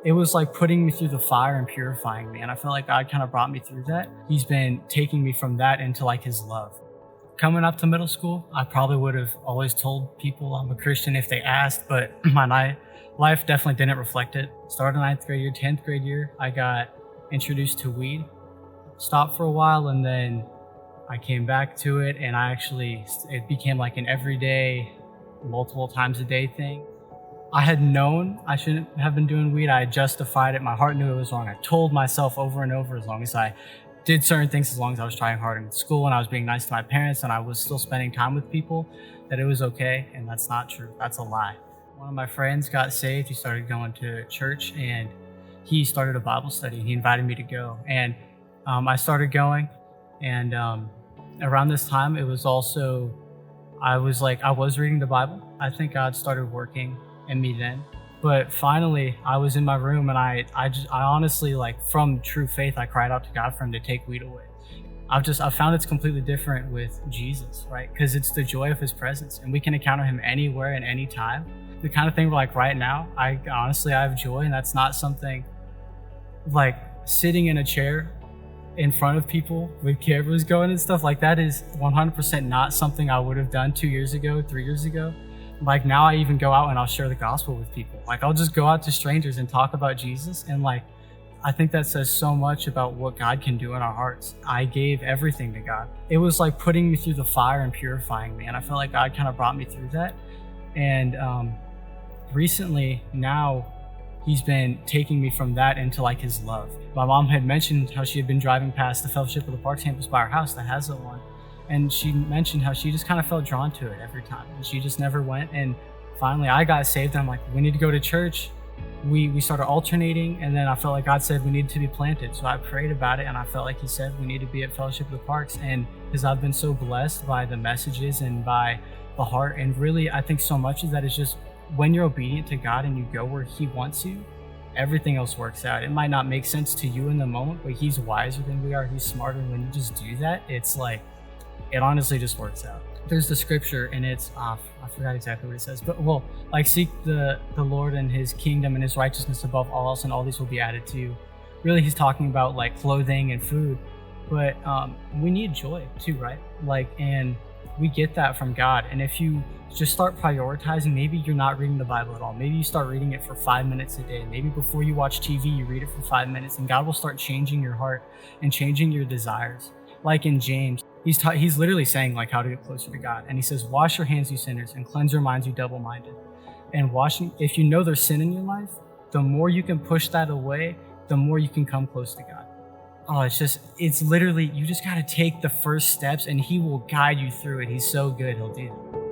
it was like putting me through the fire and purifying me. And I feel like God kind of brought me through that. He's been taking me from that into like his love. Coming up to middle school, I probably would have always told people I'm a Christian if they asked, but my life definitely didn't reflect it. Started ninth grade year, 10th grade year, I got introduced to weed, stopped for a while, and then I came back to it, and it became like an everyday, multiple times a day thing. I had known I shouldn't have been doing weed. I had justified it. My heart knew it was wrong. I told myself over and over, as long as I did certain things, as long as I was trying hard in school and I was being nice to my parents and I was still spending time with people, that it was okay. And that's not true. That's a lie. One of my friends got saved. He started going to church and he started a Bible study. He invited me to go. And I started going. And around this time, it was also, I was reading the Bible. I think God started working in me then. But finally, I was in my room and I honestly, like, from true faith, I cried out to God for him to take weed away. I found it's completely different with Jesus, right? Because it's the joy of his presence and we can encounter him anywhere and any time. The kind of thing where, like, right now, I have joy, and that's not something like sitting in a chair in front of people with cameras going and stuff like that is 100% not something I would have done 2 years ago, 3 years ago. Like, now I even go out and I'll share the gospel with people. Like, I'll just go out to strangers and talk about Jesus. And like, I think that says so much about what God can do in our hearts. I gave everything to God. It was like putting me through the fire and purifying me. And I feel like God kind of brought me through that. And recently now he's been taking me from that into like his love. My mom had mentioned how she had been driving past the Fellowship of the Park campus by our house that has that one. And she mentioned how she just kind of felt drawn to it every time. And she just never went. And finally I got saved. And I'm like, we need to go to church. We started alternating. And then I felt like God said we needed to be planted. So I prayed about it. And I felt like he said we need to be at Fellowship of the Parks. And because I've been so blessed by the messages and by the heart. And really, I think so much of that is just when you're obedient to God and you go where he wants you, everything else works out. It might not make sense to you in the moment, but he's wiser than we are. He's smarter. When you just do that, it's like, it honestly just works out. There's the scripture and it's I forgot exactly what it says, but well, like, seek the Lord and his kingdom and his righteousness above all else, and all these will be added to you. Really, he's talking about like clothing and food, but we need joy too, right? Like, and we get that from God. And if you just start prioritizing, maybe you're not reading the Bible at all. Maybe you start reading it for 5 minutes a day. Maybe before you watch TV, you read it for 5 minutes, and God will start changing your heart and changing your desires. Like in James, he's literally saying like how to get closer to God. And he says, wash your hands, you sinners, and cleanse your minds, you double-minded. And if you know there's sin in your life, the more you can push that away, the more you can come close to God. Oh, it's literally, you just got to take the first steps and he will guide you through it. He's so good. He'll do it.